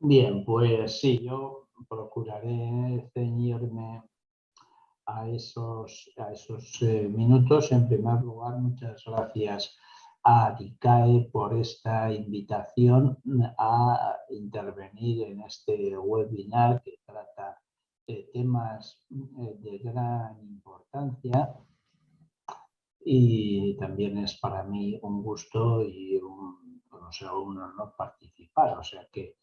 Bien, pues sí, yo procuraré ceñirme a esos minutos. En primer lugar, muchas gracias a DICAE por esta invitación a intervenir en este webinar que trata temas de gran importancia, y también es para mí un gusto y un honor participar, o sea que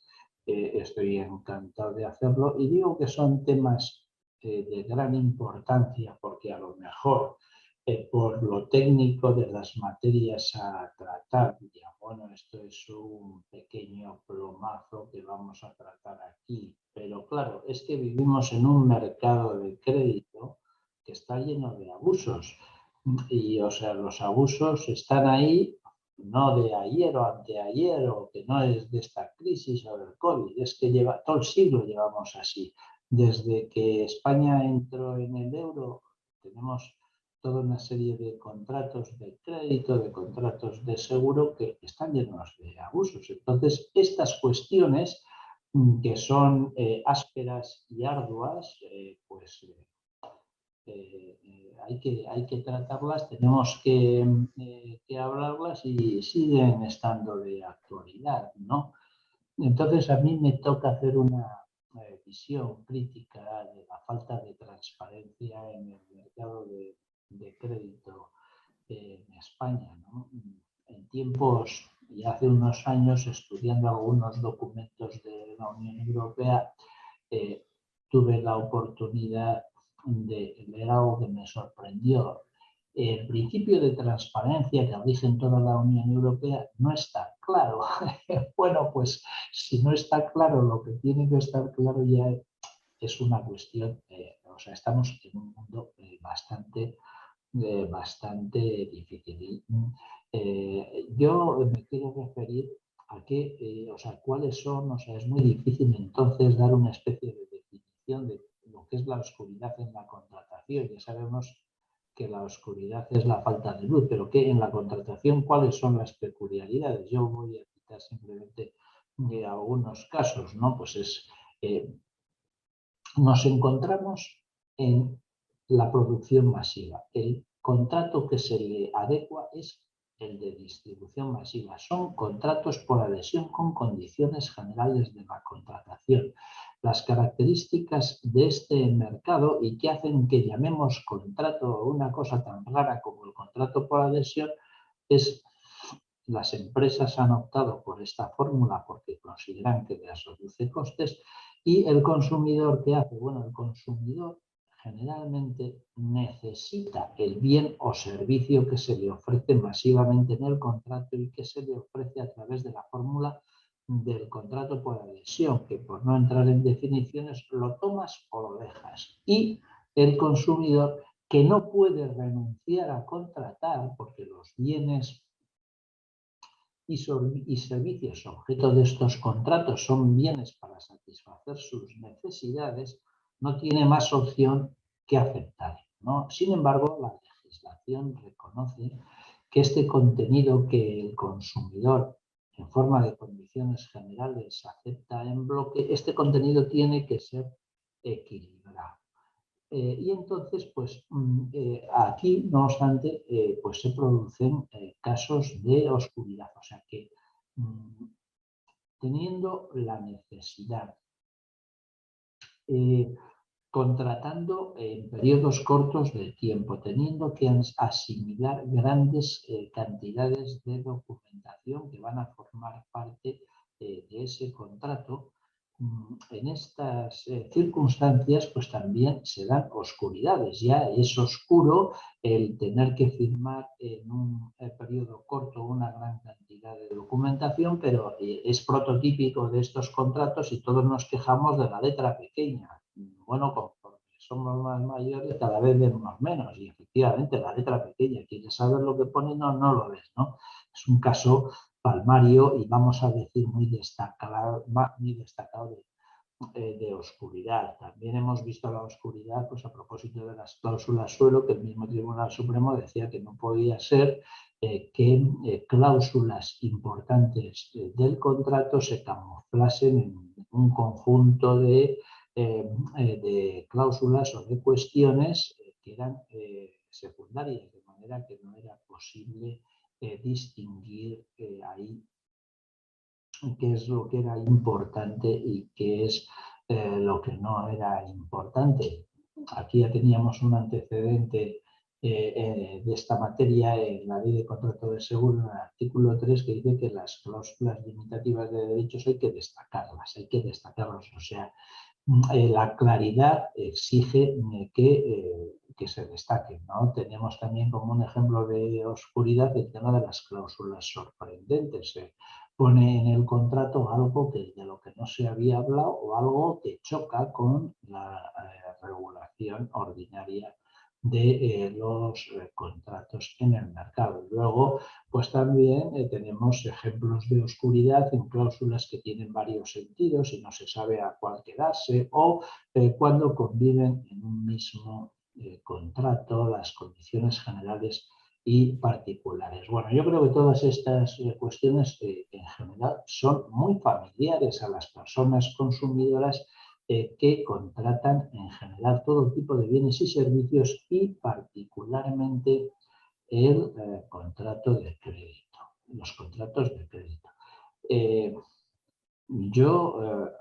estoy encantado de hacerlo, y digo que son temas de gran importancia porque a lo mejor por lo técnico de las materias a tratar, ya, bueno, esto es un pequeño plomazo que vamos a tratar aquí, pero claro, es que vivimos en un mercado de crédito que está lleno de abusos y, o sea, los abusos están ahí no de ayer o anteayer, o que no es de esta crisis o del COVID, es que todo el siglo llevamos así. Desde que España entró en el euro, tenemos toda una serie de contratos de crédito, de contratos de seguro que están llenos de abusos. Entonces, estas cuestiones que son ásperas y arduas, hay que tratarlas, tenemos que hablarlas y siguen estando de actualidad, ¿no? Entonces a mí me toca hacer una visión crítica de la falta de transparencia en el mercado de crédito en España, ¿no? En tiempos, y hace unos años, estudiando algunos documentos de la Unión Europea, eh, tuve la oportunidad de leer algo que me sorprendió. El principio de transparencia que rige en toda la Unión Europea no está claro. Bueno, pues si no está claro lo que tiene que estar claro, ya es una cuestión, o sea, estamos en un mundo bastante difícil. Yo me quiero referir a o sea, cuáles son, o sea, es muy difícil entonces dar una especie de definición de lo que es la oscuridad en la contratación. Ya sabemos que la oscuridad es la falta de luz, pero que en la contratación, ¿cuáles son las peculiaridades? Yo voy a citar simplemente algunos casos, ¿no? Eh, Nos encontramos en la producción masiva. El contrato que se le adecua es el de distribución masiva. Son contratos por adhesión con condiciones generales de la contratación. Las características de este mercado y que hacen que llamemos contrato una cosa tan rara como el contrato por adhesión es las empresas han optado por esta fórmula porque consideran que les reduce costes. ¿Y el consumidor qué hace? Bueno, el consumidor generalmente necesita el bien o servicio que se le ofrece masivamente en el contrato y que se le ofrece a través de la fórmula del contrato por adhesión, que por no entrar en definiciones lo tomas o lo dejas. Y el consumidor que no puede renunciar a contratar porque los bienes y servicios objeto de estos contratos son bienes para satisfacer sus necesidades, no tiene más opción que aceptar, ¿no? Sin embargo, la legislación reconoce que este contenido que el consumidor en forma de condiciones generales acepta en bloque, este contenido tiene que ser equilibrado. Y entonces, pues aquí, no obstante, pues se producen casos de oscuridad. O sea que mm, teniendo la necesidad, eh, contratando en periodos cortos de tiempo, teniendo que asimilar grandes cantidades de documentación que van a formar parte de ese contrato. En estas circunstancias, pues también se dan oscuridades. Ya es oscuro el tener que firmar en un periodo corto una gran cantidad de documentación, pero es prototípico de estos contratos y todos nos quejamos de la letra pequeña. Bueno, conforme somos más mayores, cada vez vemos menos y efectivamente la letra pequeña, quieres saber lo que pone, no lo ves, ¿no? Es un caso palmario y vamos a decir muy destacado de oscuridad. También hemos visto la oscuridad pues, a propósito de las cláusulas suelo, que el mismo Tribunal Supremo decía que no podía ser que cláusulas importantes del contrato se camuflasen en un conjunto de cláusulas o de cuestiones que eran secundarias, de manera que no era posible distinguir ahí qué es lo que era importante y qué es lo que no era importante. Aquí ya teníamos un antecedente de esta materia en la Ley de Contrato de Seguro, en el artículo 3, que dice que las cláusulas limitativas de derechos hay que destacarlas, O sea, la claridad exige que se destaquen, ¿no? Tenemos también como un ejemplo de oscuridad el tema de las cláusulas sorprendentes. Se pone en el contrato algo de lo que no se había hablado o algo que choca con la regulación ordinaria de los contratos en el mercado. Luego, pues también tenemos ejemplos de oscuridad en cláusulas que tienen varios sentidos y no se sabe a cuál quedarse, o cuando conviven en un mismo contrato las condiciones generales y particulares. Bueno, yo creo que todas estas cuestiones en general son muy familiares a las personas consumidoras que contratan en general todo tipo de bienes y servicios y particularmente el contrato de crédito, los contratos de crédito.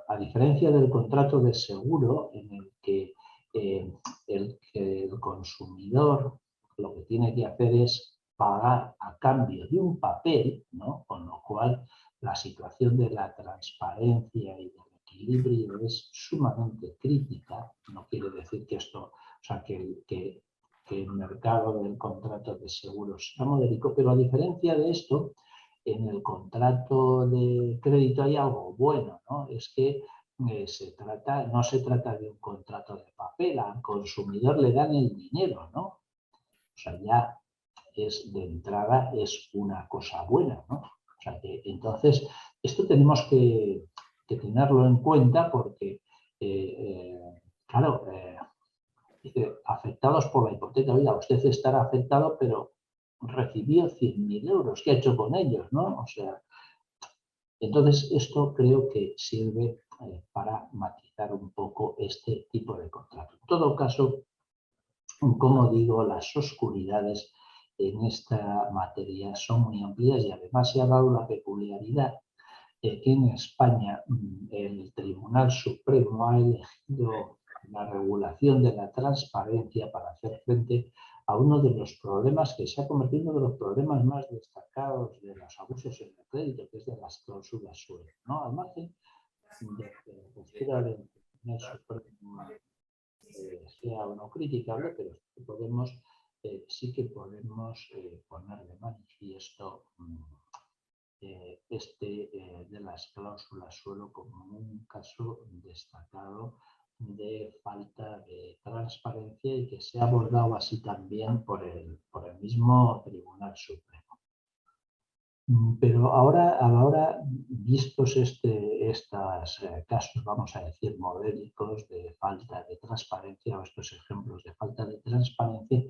A diferencia del contrato de seguro, en el que el consumidor lo que tiene que hacer es pagar a cambio de un papel, ¿no? Con lo cual la situación de la transparencia y del equilibrio es sumamente crítica. No quiere decir que esto, o sea, que el mercado del contrato de seguros sea modélico, pero a diferencia de esto, en el contrato de crédito hay algo bueno, ¿no? Es que no se trata de un contrato de papel, al consumidor le dan el dinero, ¿no? O sea, ya de entrada es una cosa buena, ¿no? O sea, que entonces esto tenemos que tenerlo en cuenta porque, claro, afectados por la hipoteca, oiga, usted estará afectado, pero recibió 100.000 euros, ¿qué ha hecho con ellos, no? O sea, entonces esto creo que sirve para matizar un poco este tipo de contrato. En todo caso, como digo, las oscuridades en esta materia son muy amplias y además se ha dado la peculiaridad que en España el Tribunal Supremo ha elegido la regulación de la transparencia para hacer frente a uno de los problemas que se ha convertido en uno de los problemas más destacados de los abusos en el crédito, que es de las cláusulas suelo, ¿no? Al margen de que la postura del Tribunal Supremo sea o no criticable, pero sí que podemos poner de manifiesto de las cláusulas suelo como un caso destacado de falta de transparencia y que se ha abordado así también por el mismo Tribunal Supremo. Pero ahora, a la hora, vistos estos casos, vamos a decir, modélicos de falta de transparencia o estos ejemplos de falta de transparencia,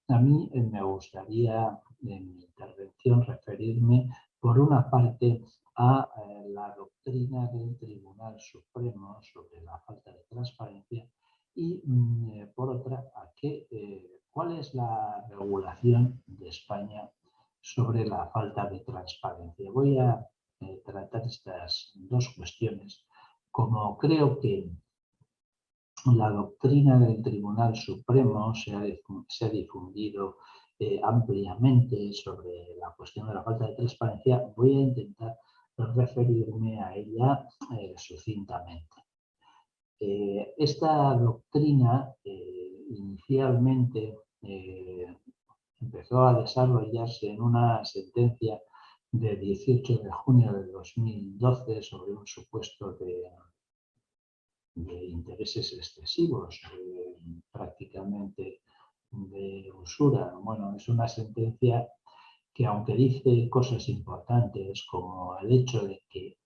a mí me gustaría en mi intervención referirme, por una parte, a la doctrina del Tribunal Supremo sobre la falta de transparencia y, por otra, cuál es la regulación de España sobre la falta de transparencia. Voy a tratar estas dos cuestiones. Como creo que la doctrina del Tribunal Supremo se ha difundido ampliamente sobre la cuestión de la falta de transparencia, voy a intentar referirme a ella sucintamente. Esta doctrina inicialmente empezó a desarrollarse en una sentencia de 18 de junio de 2012 sobre un supuesto de intereses excesivos, prácticamente de usura. Bueno, es una sentencia que, aunque dice cosas importantes como el hecho de que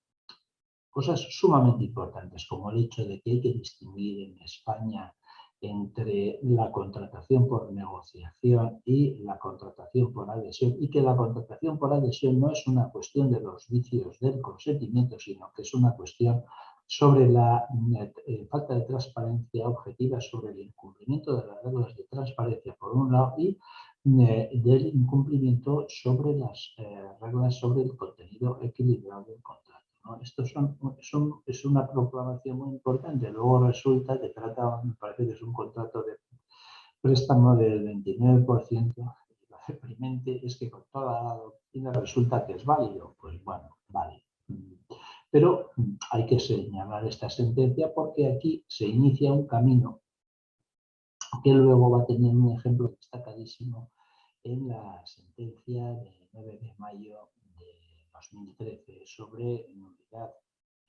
cosas sumamente importantes como el hecho de que hay que distinguir en España entre la contratación por negociación y la contratación por adhesión, y que la contratación por adhesión no es una cuestión de los vicios del consentimiento, sino que es una cuestión sobre la falta de transparencia objetiva sobre el incumplimiento de las reglas de transparencia por un lado y del incumplimiento sobre las reglas sobre el contenido equilibrado del contrato, ¿no? Esto es una proclamación muy importante. Luego resulta que trata, me parece que es un contrato de préstamo del 29%. Lo deprimente es que con toda la doctrina resulta que es válido. Pues bueno, vale. Pero hay que señalar esta sentencia porque aquí se inicia un camino que luego va a tener un ejemplo destacadísimo en la sentencia de 9 de mayo de 2013 sobre nulidad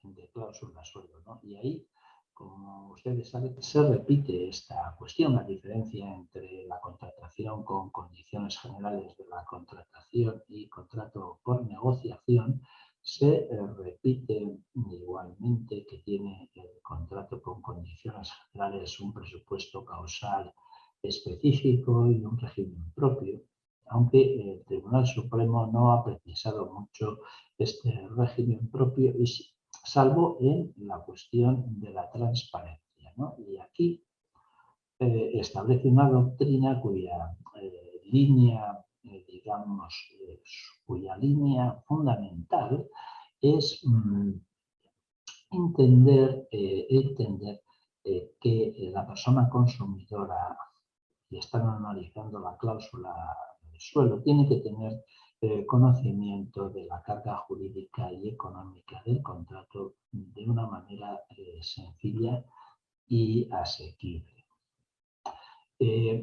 de cláusula sueldo, ¿no? Y ahí, como ustedes saben, se repite esta cuestión, la diferencia entre la contratación con condiciones generales de la contratación y contrato por negociación. Se repite igualmente que tiene el contrato con condiciones generales un presupuesto causal específico y un régimen propio, aunque el Tribunal Supremo no ha precisado mucho este régimen propio, salvo en la cuestión de la transparencia, ¿no? Y aquí establece una doctrina cuya línea, digamos, cuya línea fundamental es entender que la persona consumidora, y están analizando la cláusula del suelo, tiene que tener conocimiento de la carga jurídica y económica del contrato de una manera sencilla y asequible.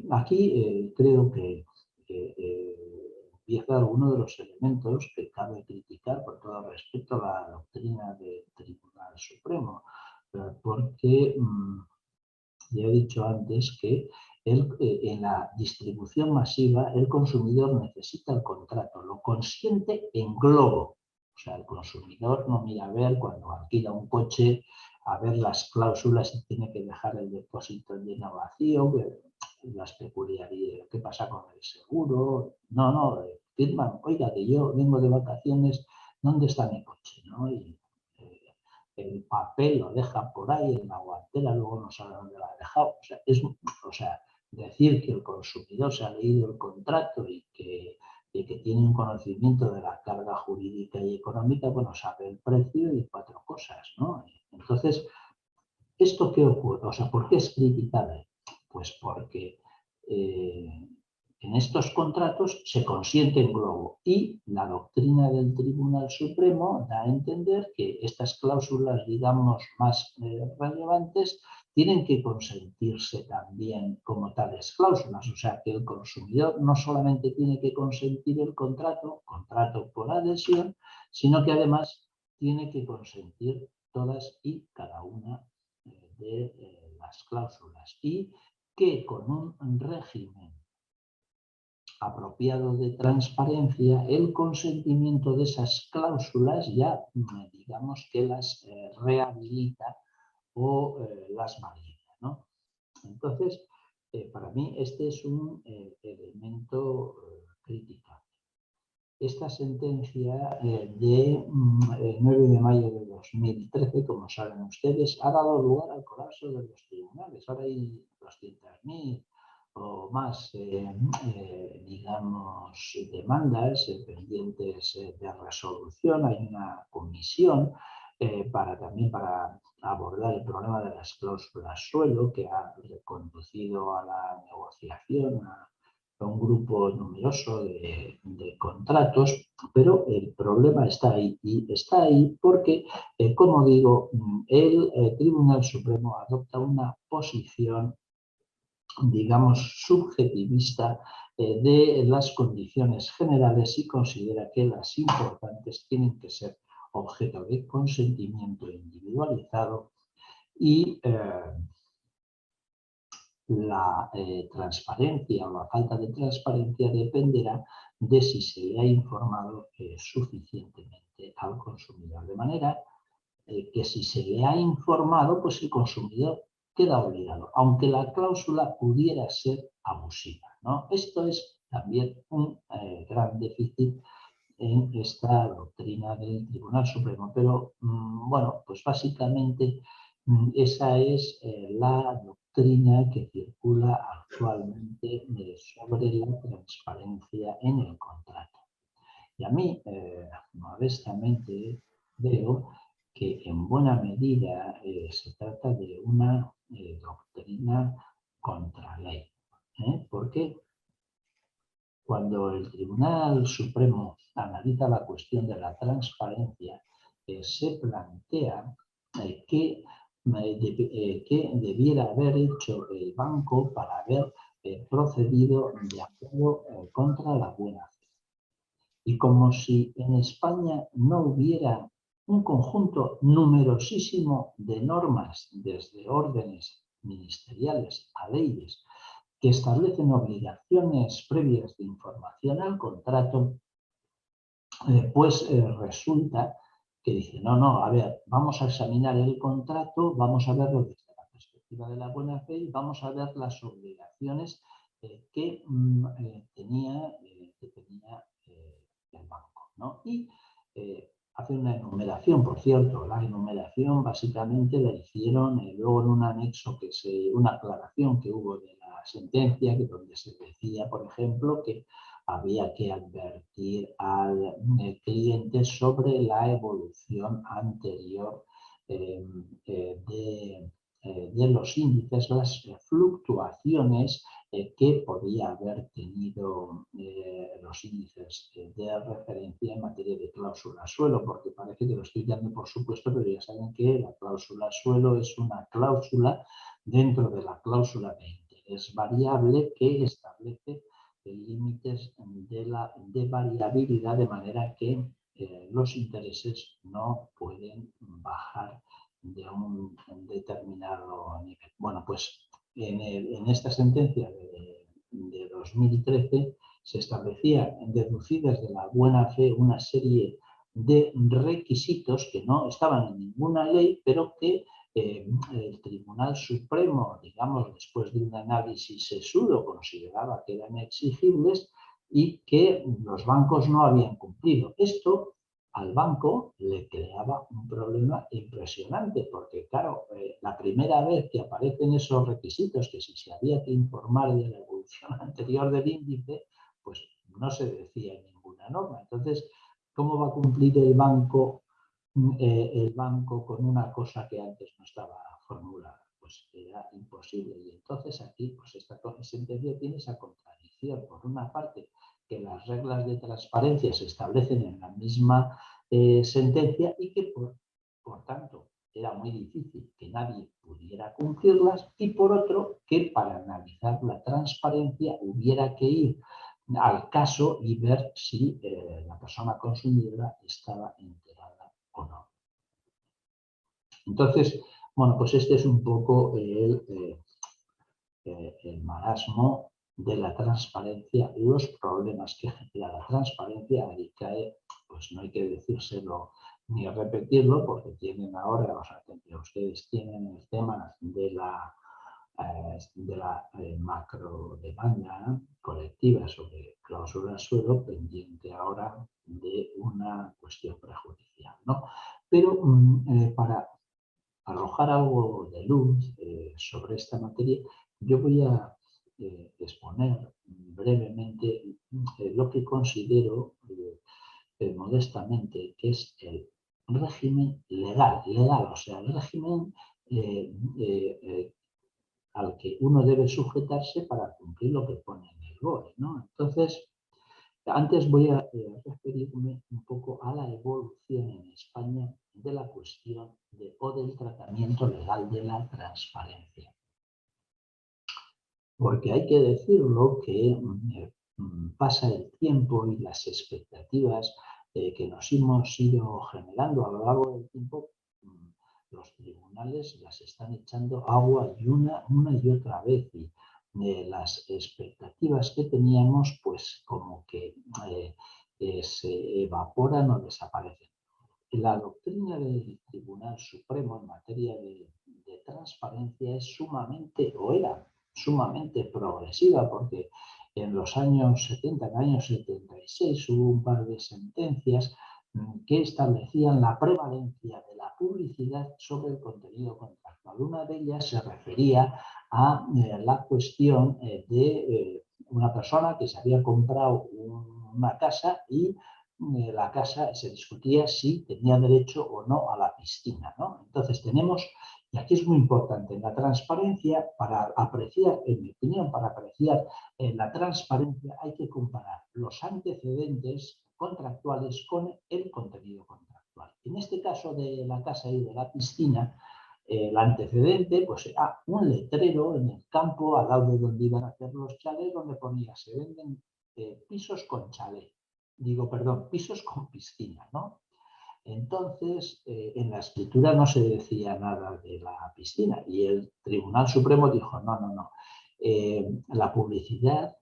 Aquí creo que empieza uno de los elementos que cabe criticar por todo respeto a la doctrina del Tribunal Supremo, porque ya he dicho antes que en la distribución masiva el consumidor necesita el contrato, lo consiente en globo. O sea, el consumidor no mira a ver cuando alquila un coche, a ver las cláusulas y tiene que dejar el depósito lleno vacío, las peculiaridades, qué pasa con el seguro. No, firman, oiga, que yo vengo de vacaciones, ¿dónde está mi coche? ¿No? Y el papel lo deja por ahí en la guantera, luego no sabe dónde lo ha dejado. O sea, decir que el consumidor se ha leído el contrato y que tiene un conocimiento de la carga jurídica y económica, bueno, sabe el precio y 4 cosas, ¿no? Entonces, ¿esto qué ocurre? O sea, ¿por qué es criticable? Pues porque en estos contratos se consiente en globo y la doctrina del Tribunal Supremo da a entender que estas cláusulas, digamos, más relevantes tienen que consentirse también como tales cláusulas. O sea, que el consumidor no solamente tiene que consentir el contrato por adhesión, sino que además tiene que consentir todas y cada una de las cláusulas y que con un régimen apropiado de transparencia, el consentimiento de esas cláusulas ya, digamos, que las rehabilita o las valida, ¿no? Entonces, para mí este es un elemento crítico. Esta sentencia de 9 de mayo de 2013, como saben ustedes, ha dado lugar al colapso de los tribunales. Ahora hay 200.000 o más, digamos, demandas pendientes de resolución. Hay una comisión también para abordar el problema de las cláusulas suelo, que ha conducido a la negociación, a un grupo numeroso de contratos, pero el problema está ahí, y está ahí porque, como digo, el Tribunal Supremo adopta una posición, digamos, subjetivista de las condiciones generales y considera que las importantes tienen que ser objeto de consentimiento individualizado y la transparencia o la falta de transparencia dependerá de si se le ha informado suficientemente al consumidor. De manera que si se le ha informado, pues el consumidor queda obligado, aunque la cláusula pudiera ser abusiva, ¿no? Esto es también un gran déficit en esta doctrina del Tribunal Supremo. Pero, bueno, pues básicamente esa es la doctrina que circula actualmente sobre la transparencia en el contrato. Y a mí, modestamente, veo que en buena medida se trata de una doctrina contra ley. Porque cuando el Tribunal Supremo analiza la cuestión de la transparencia, se plantea qué debiera haber hecho el banco para haber procedido de acuerdo contra la buena fe. Y como si en España no hubiera un conjunto numerosísimo de normas, desde órdenes ministeriales a leyes, que establecen obligaciones previas de información al contrato, pues resulta que dice, no, a ver, vamos a examinar el contrato, vamos a verlo desde la perspectiva de la buena fe y vamos a ver las obligaciones que tenía el banco, ¿no? Y hace una enumeración, por cierto, la enumeración básicamente la hicieron luego en un anexo, una aclaración que hubo de la sentencia, donde se decía, por ejemplo, que había que advertir al cliente sobre la evolución anterior de los índices, las fluctuaciones que podía haber tenido los índices de referencia en materia de cláusula suelo, porque parece que lo estoy dando por supuesto, pero ya saben que la cláusula suelo es una cláusula dentro de la cláusula de interés variable que establece límites de variabilidad, de manera que los intereses no pueden bajar de un determinado nivel. Bueno, pues en esta sentencia de 2013 se establecía, deducidas de la buena fe, una serie de requisitos que no estaban en ninguna ley, pero que el Tribunal Supremo, digamos, después de un análisis sesudo, consideraba que eran exigibles y que los bancos no habían cumplido. Esto al banco le creaba un problema impresionante, porque claro, la primera vez que aparecen esos requisitos, que si se había que informar de la evolución anterior del índice, pues no se decía en ninguna norma. Entonces, ¿cómo va a cumplir el banco con una cosa que antes no estaba formulada? Pues era imposible. Y entonces aquí, pues esta sentencia tiene esa contradicción. Por una parte, que las reglas de transparencia se establecen en la misma sentencia y que, por tanto, era muy difícil que nadie pudiera cumplirlas, y por otro, que para analizar la transparencia hubiera que ir al caso y ver si la persona consumidora estaba enterada o no. Entonces, bueno, pues este es un poco el marasmo de la transparencia, los problemas que genera la transparencia. Ahí cae, pues no hay que decírselo ni repetirlo, porque tienen ahora, o sea, ustedes tienen el tema de la macro demanda colectiva sobre cláusulas suelo pendiente ahora de una cuestión prejudicial, ¿no? Pero para arrojar algo de luz sobre esta materia, yo voy a exponer brevemente lo que considero modestamente que es el régimen legal, o sea, el régimen al que uno debe sujetarse para cumplir lo que pone en el BOE, ¿no? Entonces, antes voy a referirme un poco a la evolución en España de la cuestión o del tratamiento legal de la transparencia. Porque hay que decirlo que pasa el tiempo y las expectativas que nos hemos ido generando a lo largo del tiempo, los tribunales las están echando agua y una y otra vez. Y las expectativas que teníamos, pues como que se evaporan o desaparecen. La doctrina del Tribunal Supremo en materia de transparencia es sumamente, o era sumamente progresiva, porque en los años 70, en el año 76, hubo un par de sentencias que establecían la prevalencia de la publicidad sobre el contenido contractual. Una de ellas se refería a la cuestión de una persona que se había comprado una casa y la casa se discutía si tenía derecho o no a la piscina, ¿no? Entonces tenemos, y aquí es muy importante, la transparencia, para apreciar, en mi opinión, para apreciar la transparencia hay que comparar los antecedentes contractuales con el contenido contractual. En este caso de la casa y de la piscina, el antecedente pues era un letrero en el campo al lado de donde iban a hacer los chalés, donde ponía se venden pisos con chalet. Digo, perdón, pisos con piscina, ¿no? Entonces, en la escritura no se decía nada de la piscina y el Tribunal Supremo dijo, no, no, no. La publicidad,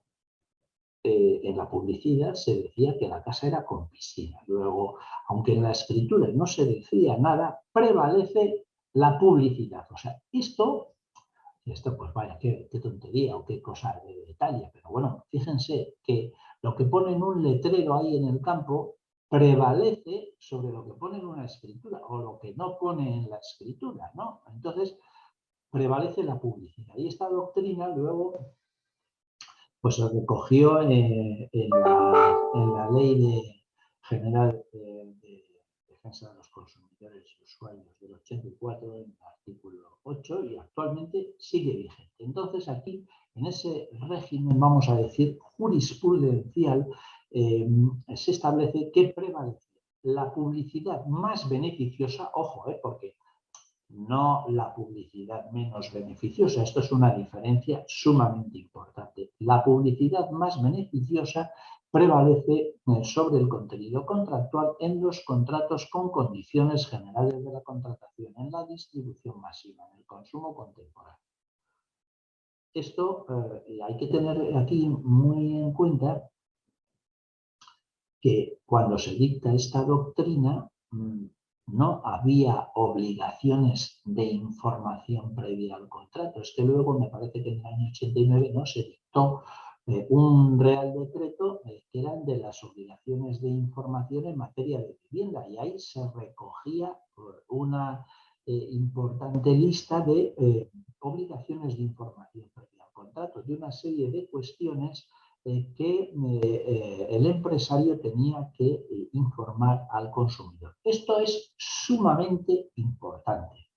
en la publicidad se decía que la casa era con piscina. Luego, aunque en la escritura no se decía nada, prevalece la publicidad. O sea, esto pues vaya, qué tontería o qué cosa de detalle. Pero bueno, fíjense que lo que pone en un letrero ahí en el campo prevalece sobre lo que pone en una escritura o lo que no pone en la escritura, ¿no? Entonces, prevalece la publicidad. Y esta doctrina luego pues se recogió en la Ley General de Defensa de los Consumidores y Usuarios del 84, en el artículo 8, y actualmente sigue vigente. Entonces, aquí, en ese régimen, vamos a decir, jurisprudencial, se establece que prevalece la publicidad más beneficiosa, ojo, porque no la publicidad menos beneficiosa. Esto es una diferencia sumamente importante. La publicidad más beneficiosa prevalece sobre el contenido contractual en los contratos con condiciones generales de la contratación, en la distribución masiva, en el consumo contemporáneo. Esto hay que tener aquí muy en cuenta que cuando se dicta esta doctrina, no había obligaciones de información previa al contrato. Es que luego me parece que en el año 89 ¿no? se dictó un Real Decreto que eran de las obligaciones de información en materia de vivienda, y ahí se recogía una importante lista de obligaciones de información previa al contrato, de una serie de cuestiones que el empresario tenía que informar al consumidor. Esto es sumamente importante,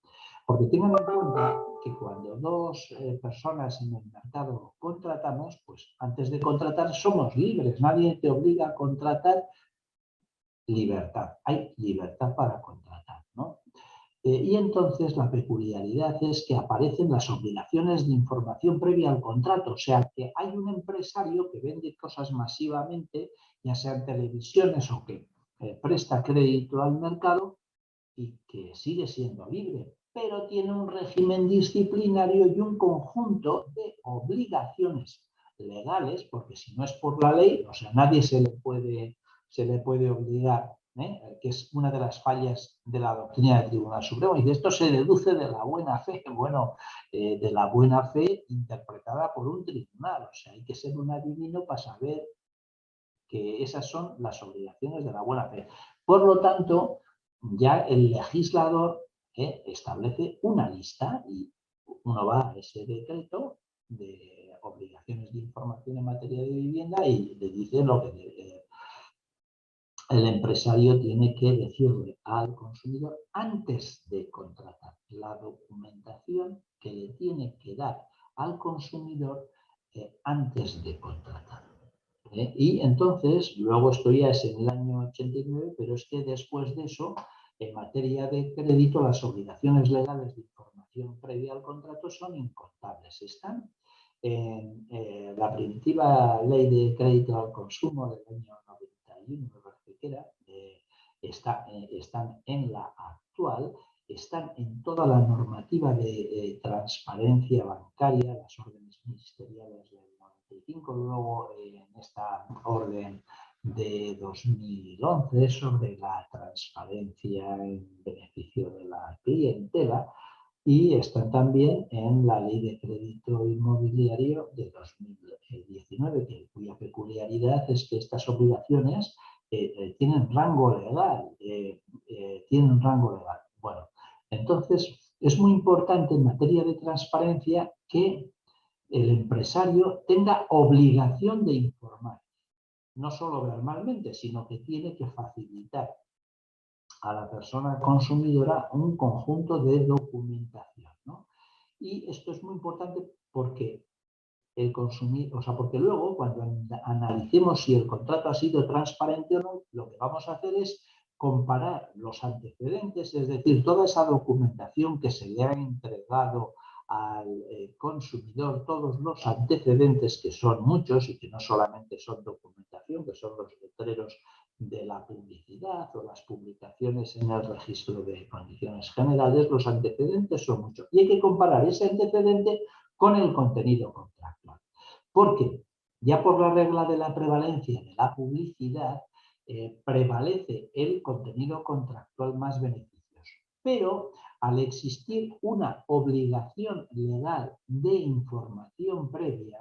porque tengan en cuenta que cuando dos personas en el mercado contratamos, pues antes de contratar somos libres, nadie te obliga a contratar. Libertad, hay libertad para contratar, ¿no? Y entonces la peculiaridad es que aparecen las obligaciones de información previa al contrato. O sea, que hay un empresario que vende cosas masivamente, ya sean televisiones o que presta crédito al mercado y que sigue siendo libre, pero tiene un régimen disciplinario y un conjunto de obligaciones legales, porque si no es por la ley, o sea, nadie se le puede obligar, que es una de las fallas de la doctrina del Tribunal Supremo. Y de esto se deduce de la buena fe, bueno, de la buena fe interpretada por un tribunal. O sea, hay que ser un adivino para saber que esas son las obligaciones de la buena fe. Por lo tanto, ya el legislador establece una lista y uno va a ese decreto de obligaciones de información en materia de vivienda y le dice lo que el empresario tiene que decirle al consumidor antes de contratar, la documentación que le tiene que dar al consumidor antes de contratar. Y entonces, luego esto ya es en el año 89, pero es que después de eso, en materia de crédito, las obligaciones legales de información previa al contrato son incontables. Están en la primitiva Ley de Crédito al Consumo del año 91, me parece que era, están en la actual, están en toda la normativa de transparencia bancaria, las órdenes ministeriales del 95, luego en esta orden de 2011 sobre la transparencia en beneficio de la clientela. y están también en la Ley de Crédito Inmobiliario de 2019, cuya peculiaridad es que estas obligaciones tienen rango legal. Tienen rango legal. Bueno, entonces es muy importante en materia de transparencia que el empresario tenga obligación de informar, no solo verbalmente, sino que tiene que facilitar a la persona consumidora un conjunto de documentación, ¿no? Y esto es muy importante porque el consumidor, porque luego cuando analicemos si el contrato ha sido transparente o no, lo que vamos a hacer es comparar los antecedentes, es decir, toda esa documentación que se le ha entregado al consumidor, todos los antecedentes, que son muchos y que no solamente son documentación, que son los letreros de la publicidad o las publicaciones en el registro de condiciones generales, los antecedentes son muchos. Y hay que comparar ese antecedente con el contenido contractual. Porque ya por la regla de la prevalencia de la publicidad, prevalece el contenido contractual más beneficioso. Pero al existir una obligación legal de información previa,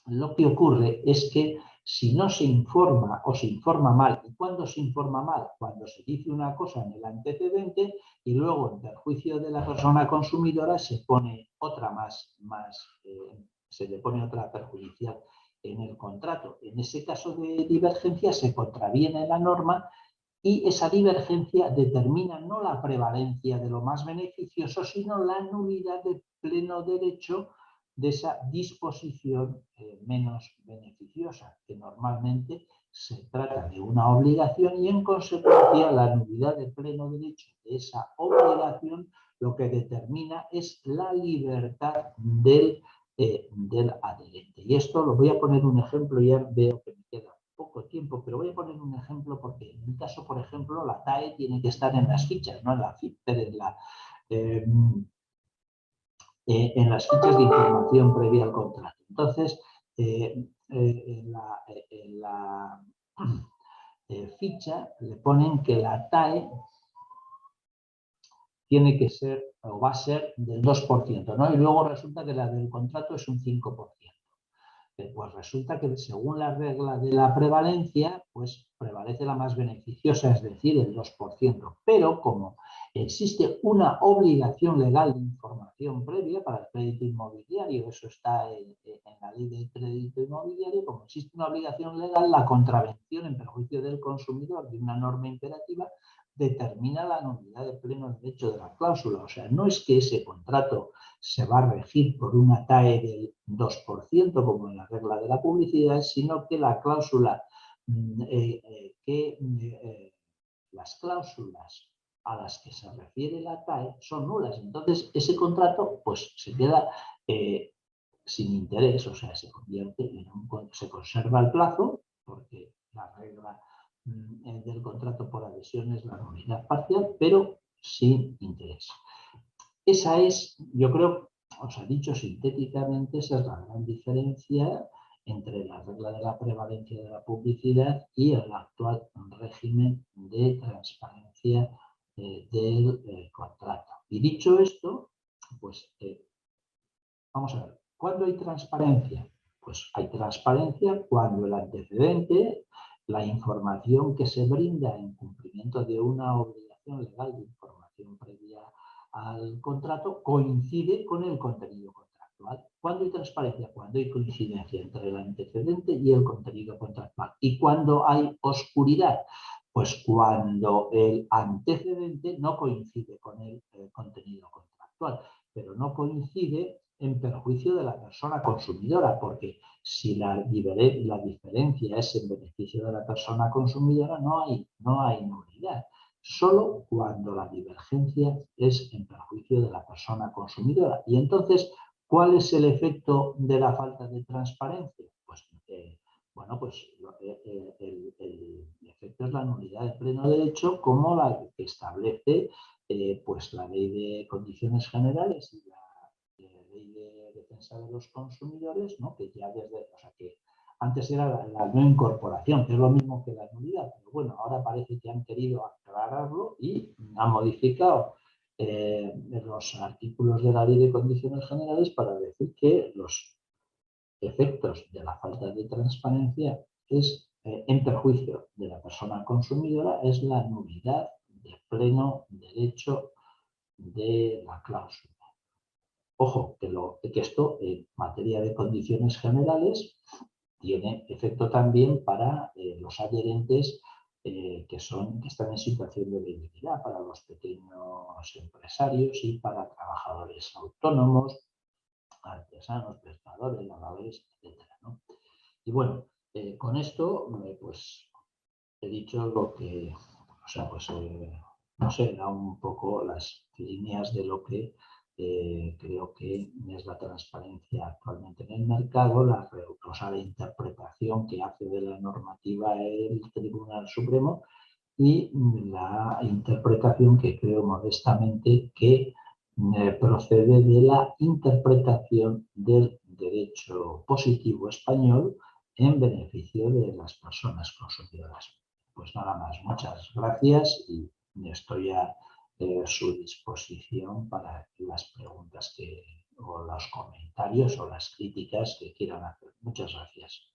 lo que ocurre es que si no se informa o se informa mal, ¿y cuándo se informa mal? Cuando se dice una cosa en el antecedente y luego en perjuicio de la persona consumidora se pone otra se le pone otra perjudicial en el contrato. En ese caso de divergencia se contraviene la norma y esa divergencia determina no la prevalencia de lo más beneficioso, sino la nulidad de pleno derecho de esa disposición menos beneficiosa, que normalmente se trata de una obligación y en consecuencia la nulidad de pleno derecho de esa obligación lo que determina es la libertad del adherente. Y esto lo voy a poner un ejemplo, ya veo que me queda poco tiempo, pero voy a poner un ejemplo porque en mi caso, por ejemplo, la TAE tiene que estar en las fichas, no en la en las fichas de información previa al contrato. Entonces, en la ficha le ponen que la TAE tiene que ser o va a ser del 2%, ¿no? Y luego resulta que la del contrato es un 5%. Pues resulta que según la regla de la prevalencia, pues prevalece la más beneficiosa, es decir, el 2%. Pero como existe una obligación legal de información previa para el crédito inmobiliario, eso está en la ley de crédito inmobiliario, como existe una obligación legal, la contravención en perjuicio del consumidor de una norma imperativa determina la nulidad de pleno derecho de la cláusula. O sea, no es que ese contrato se va a regir por una TAE del 2%, como en la regla de la publicidad, sino que la cláusula, las cláusulas a las que se refiere la TAE son nulas. Entonces, ese contrato pues, se queda sin interés, o sea, se convierte en se conserva el plazo, porque la regla del contrato por adhesión es la nulidad parcial, pero sin interés. Esa es, yo creo, os he dicho sintéticamente, esa es la gran diferencia entre la regla de la prevalencia de la publicidad y el actual régimen de transparencia del contrato. Y dicho esto, pues vamos a ver, ¿cuándo hay transparencia? Pues hay transparencia cuando el antecedente, la información que se brinda en cumplimiento de una obligación legal de información previa al contrato coincide con el contenido contractual. ¿Cuándo hay transparencia? Cuando hay coincidencia entre el antecedente y el contenido contractual. ¿Y cuándo hay oscuridad? Pues cuando el antecedente no coincide con el contenido contractual, pero no coincide en perjuicio de la persona consumidora, porque si la diferencia es en beneficio de la persona consumidora, no hay nulidad. Solo cuando la divergencia es en perjuicio de la persona consumidora. Y entonces, ¿cuál es el efecto de la falta de transparencia? Pues, el efecto es la nulidad de pleno derecho, como la que establece pues la Ley de Condiciones Generales y la Ley de Defensa de los Consumidores, ¿no? Que ya que antes era la no incorporación, que es lo mismo que la nulidad, pero bueno, ahora parece que han querido aclararlo y han modificado los artículos de la Ley de Condiciones Generales para decir que los efectos de la falta de transparencia es, en perjuicio de la persona consumidora, es la nulidad de pleno derecho de la cláusula. Ojo, que esto en materia de condiciones generales tiene efecto también para los adherentes que están en situación de debilidad, para los pequeños empresarios y para trabajadores autónomos, artesanos, pescadores, lavadores, etcétera, ¿no? Y bueno, con esto, pues he dicho lo que, o sea, pues no sé, da un poco las líneas de lo que creo que es la transparencia actualmente en el mercado, la interpretación que hace de la normativa el Tribunal Supremo y la interpretación que creo modestamente que procede de la interpretación del derecho positivo español en beneficio de las personas consumidoras. Pues nada más, muchas gracias y estoy a su disposición para las preguntas o los comentarios o las críticas que quieran hacer. Muchas gracias.